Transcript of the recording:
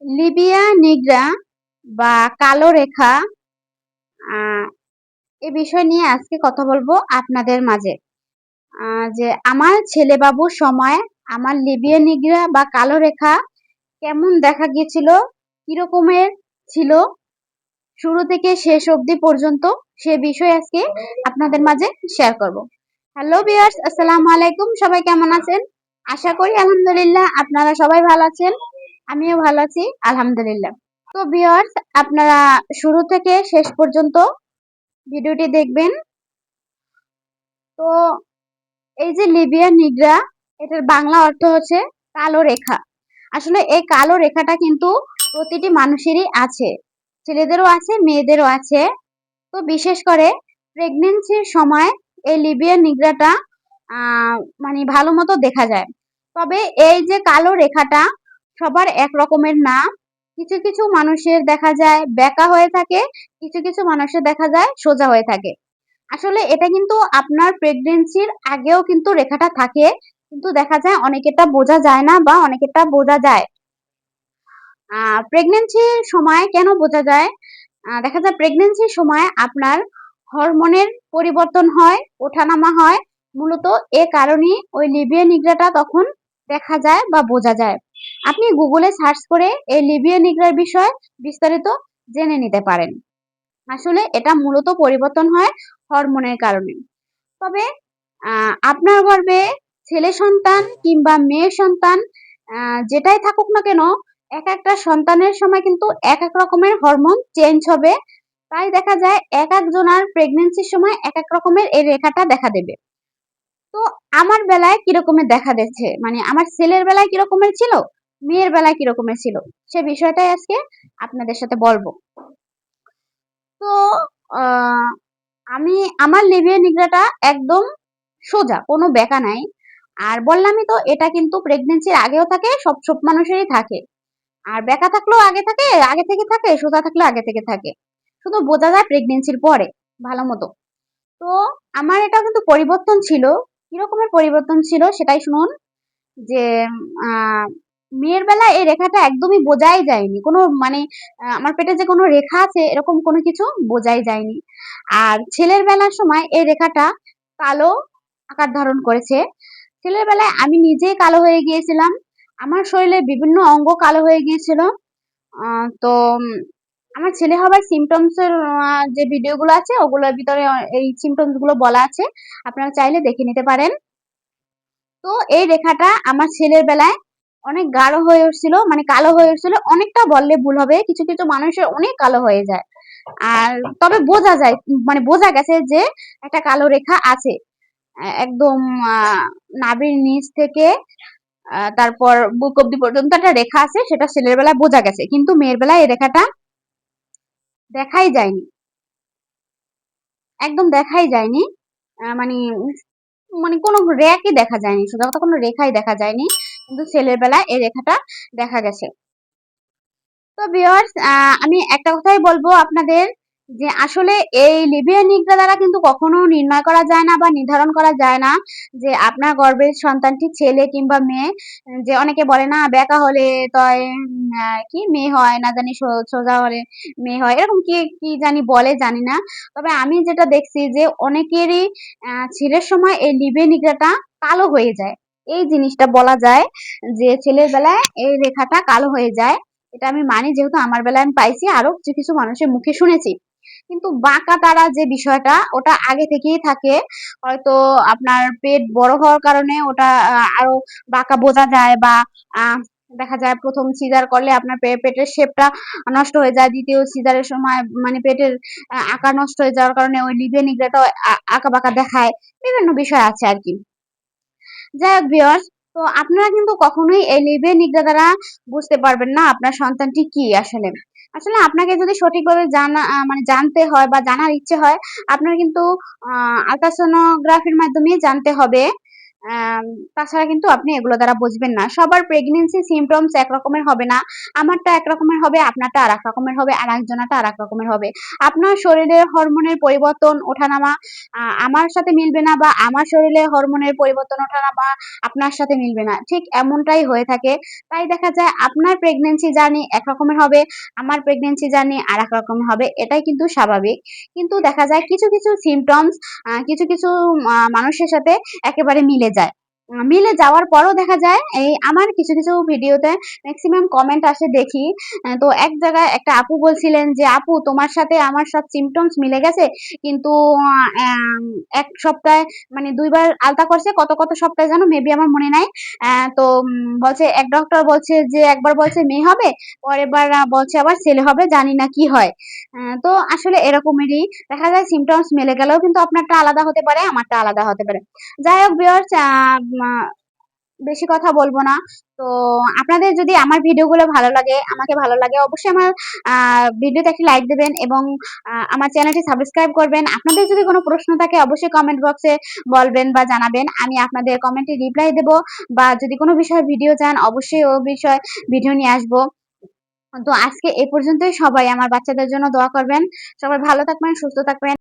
Libya নিগ্রা বা কালো রেখা এ বিষয় নিয়ে আজকে কথা বলবো আপনাদের মাঝে। যে আমার ছেলে বাবুর সময় আমার লিবিয়া নিগ্রা বা কালো রেখা কেমন দেখা গিয়েছিল, কিরকমের ছিল শুরু থেকে শেষ অবধি পর্যন্ত, সে বিষয়ে আজকে আপনাদের মাঝে শেয়ার করব। হ্যালো ভিউয়ার্স, আসসালামু আলাইকুম। সবাই কেমন আছেন? আশা করি আলহামদুলিল্লাহ আপনারা সবাই ভালো আছেন। আমিও ভালো আছি আলহামদুলিল্লাহ। তো ভিউয়ার্স, আপনারা শুরু থেকে শেষ পর্যন্ত ভিডিওটি দেখবেন। তো এই যে লিবিয়া নিগ্রা, এটার বাংলা অর্থ হচ্ছে কালো রেখা। আসলে এই কালো রেখাটা কিন্তু প্রতিটি মানুষেরই আছে, ছেলেদেরও আছে, মেয়েদেরও আছে। তো বিশেষ করে প্রেগনেন্সির সময় এই লিবিয়া নিগ্রাটা মানে ভালো মতো দেখা যায়। তবে এই যে কালো রেখাটা সবার এক রকমের না। কিছু কিছু মানুষের দেখা যায় বেঁকা হয়ে থাকে, কিছু কিছু মানুষের দেখা যায় সোজা হয়ে থাকে। আসলে এটা কিন্তু আপনার প্রেগনেন্সির আগেও কিন্তু রেখাটা থাকে, কিন্তু দেখা যায় অনেকেরটা বোঝা যায় না বা অনেকেরটা বোঝা যায়। প্রেগনেন্সির সময় কেন বোঝা যায়? দেখা যায় প্রেগনেন্সির সময় আপনার হরমোনের পরিবর্তন হয়, ওঠানামা হয়। মূলত এ কারণেই ওই লিবিয়া নিগ্রাটা তখন দেখা যায় বা বোঝা যায়। আপনি গুগলে সার্চ করে এই লিবিয়া নিগ্রার বিষয়ে বিস্তারিত জেনে নিতে পারেন। আসলে এটা মূলত পরিবর্তন হয় হরমোনের কারণে। তবে আপনার গর্ভে ছেলে সন্তান কিংবা মেয়ে সন্তান যেটাই থাকুক না কেন, এক একটা সন্তানের সময় কিন্তু এক এক রকমের হরমোন চেঞ্জ হবে। তাই দেখা যায় এক একজনের প্রেগনেন্সির সময় এক এক রকমের এই রেখাটা দেখা দেবে। তো আমার বেলায় কিরকমের দেখা দিচ্ছে, মানে আমার ছেলের বেলায় কিরকমের ছিল, মেয়ের বেলায় কিরকমের ছিল, সে বিষয়টাই আজকে আপনাদের সাথে বলবো। তো আহ আমি আমার লিবিয়া নিগ্রাটা একদম সোজা, কোনো বেঁকা নাই। আর বললামই তো, এটা কিন্তু প্রেগনেন্সির আগেও থাকে, সব সব মানুষেরই থাকে। আর বেঁকা থাকলেও আগে থাকে, আগে থেকে থাকে, সোজা থাকলেও আগে থেকে থাকে। শুধু বোঝা যায় প্রেগনেন্সির পরে ভালো মতো। তো আমার এটা কিন্তু পরিবর্তন ছিল। কিরকমের পরিবর্তন ছিল সেটাই শুনুন। যে আহ মেয়ের বেলা এই রেখাটা একদমই বোঝাই যায়নি, কোনো মানে আমার পেটে যে কোনো রেখা আছে এরকম কোনো কিছু বোঝাই যায়নি। আর ছেলের বেলার সময় এই রেখাটা কালো আকার ধারণ করেছে। ছেলের বেলায় আমি নিজেই কালো হয়ে গিয়েছিলাম, আমার শরীরে বিভিন্ন অঙ্গ কালো হয়ে গিয়েছিল। তো আমার ছেলে হবার সিমটমস এর যে ভিডিওগুলো আছে ওগুলোর ভিতরে এই সিমটমস গুলো বলা আছে, আপনারা চাইলে দেখে নিতে পারেন। তো এই রেখাটা আমার ছেলের বেলায় অনেক গাঢ় হয়ে উঠছিল, মানে কালো হয়ে উঠছিল। অনেকটা বললে ভুল হবে, কিছু কিছু মানুষের অনেক কালো হয়ে যায়। আর তবে বোঝা যায়, মানে বোঝা গেছে যে একটা কালো রেখা আছে। একদম নাভির নিচ থেকে তারপর বুক অব্দি পর্যন্ত একটা রেখা আছে, সেটা ছেলের বেলায় বোঝা গেছে, কিন্তু মেয়ের বেলায় এই রেখাটা দেখাই যায়নি, একদম দেখাই যায়নি। মানে মানে কোনো রেখাই দেখা যায়নি, সোজা কথা কোনো রেখাই দেখা যায়নি, কিন্তু ছেলের বেলায় এই রেখাটা দেখা গেছে। তো ভিউয়ার্স, আমি একটা কথাই বলবো আপনাদের, যে আসলে এই লিবিয়া নিগ্রা দ্বারা কিন্তু কখনো নির্ণয় করা যায় না বা নির্ধারণ করা যায় না যে আপনার গর্ভের সন্তানটি ছেলে কিংবা মেয়ে। যে অনেকে বলে না বেঁকা হলে তয় কি মেয়ে হয়, না জানি সোজা হলে মেয়ে হয়, এরকম কি কি জানি বলে, জানি না। তবে আমি যেটা দেখছি যে অনেকেরই ছেলের সময় এই লিবিয়া নিগ্রাটা কালো হয়ে যায়। এই জিনিসটা বলা যায় যে ছেলের বেলায় এই রেখাটা কালো হয়ে যায়। এটা আমি মানি, যেহেতু আমার বেলায় আমি পাইছি, আরো কিছু কিছু মানুষের মুখে শুনেছি। কিন্তু বাঁকা তারা যে বিষয়টা, ওটা আগে থেকেই থাকে। হয়তো আপনার পেট বড় হওয়ার কারণে ওটা আরো বাঁকা বোঝা যায়, বা দেখা যায় প্রথম সিজার করলে আপনার পেটের শেপটা নষ্ট হয়ে যায়, দ্বিতীয় সিজারের সময় মানে পেটের আকার নষ্ট হয়ে যাওয়ার কারণে ওই লিবিয়া নিগ্রাটা আঁকা বাঁকা দেখায়। বিভিন্ন বিষয় আছে আর কি। যাই হোক ভিউয়ার্স, তো আপনারা কিন্তু কখনোই এই লিবিয়া নিগ্রা দ্বারা বুঝতে পারবেন না আপনার সন্তানটি কি আসলে। আসলে আপনাকে যদি সঠিকভাবে জানা মানে জানতে হয় বা জানার ইচ্ছে হয়, আপনার কিন্তু আল্ট্রাসোনোগ্রাফির মাধ্যমে জানতে হবে। তাছাড়া কিন্তু আপনি এগুলো দ্বারা বুঝবেন না। সবার প্রেগন্যান্সি সিম্পটমস একরকমের হবে না। আমারটা একরকমের হবে, আপনারটা আরেক রকমের হবে, আরেকজনেরটা আরেক রকমের হবে। আপনার শরীরের হরমোনের পরিবর্তন ওঠানামা আমার সাথে মিলবে না, বা আমার শরীরে হরমোনের পরিবর্তন ওঠানামা আপনার সাথে মিলবে না। ঠিক এমনটাই হয়ে থাকে। তাই দেখা যায় আপনার প্রেগন্যান্সি জার্নি একরকমের হবে, আমার প্রেগন্যান্সি জার্নি আরেক রকমের হবে। এটাই কিন্তু স্বাভাবিক। কিন্তু দেখা যায় কিছু সিম্পটমস কিছু মানুষের সাথে একেবারে মিলে যায়। মিলে যাওয়ার পরও দেখা যায় এই আমার কিছু ভিডিওতে মেক্সিমাম কমেন্ট আসে দেখি। তো এক জায়গায় একটা আপু বলছিলেন যে, "আপু তোমার সাথে আমার সব সিম্পটমস মিলে গেছে। কিন্তু আম ১ সপ্তাহে মানে ২ বার আলতা করছে, কত সপ্তাহে যেন মেবি আমার মনে নাই। তো বলছে এক ডক্টর বলছে যে একবার বলছে মেয়ে হবে, পরের বার বলছে আবার ছেলে হবে, জানি না কি হয়।" তো আসলে এরকমেরই দেখা যায় সিম্পটমস মিলে গেলেও কিন্তু আপনারটা আলাদা হতে পারে, আমারটা আলাদা হতে পারে। যাই হোক ভিউয়ার্স মা বেশি কথা বলব না। তো আপনাদের যদি আমার ভিডিওগুলো ভালো লাগে, আমাকে ভালো লাগে, অবশ্যই আমার আ ভিডিওতে একটি লাইক দিবেন এবং আমার চ্যানেলটি সাবস্ক্রাইব করবেন। আপনাদের যদি কোনো প্রশ্ন থাকে অবশ্যই কমেন্ট বক্সে বলবেন বা জানাবেন। আমি আপনাদের কমেন্টে রিপ্লাই দেব, বা যদি কোনো বিষয়ে ভিডিও চান অবশ্যই ও বিষয়ে ভিডিও নিয়ে আসবো। তো আজকে এ পর্যন্তই। সবাই আমার বাচ্চাদের জন্য দোয়া করবেন। সবাই ভালো থাকবেন, সুস্থ থাকবেন।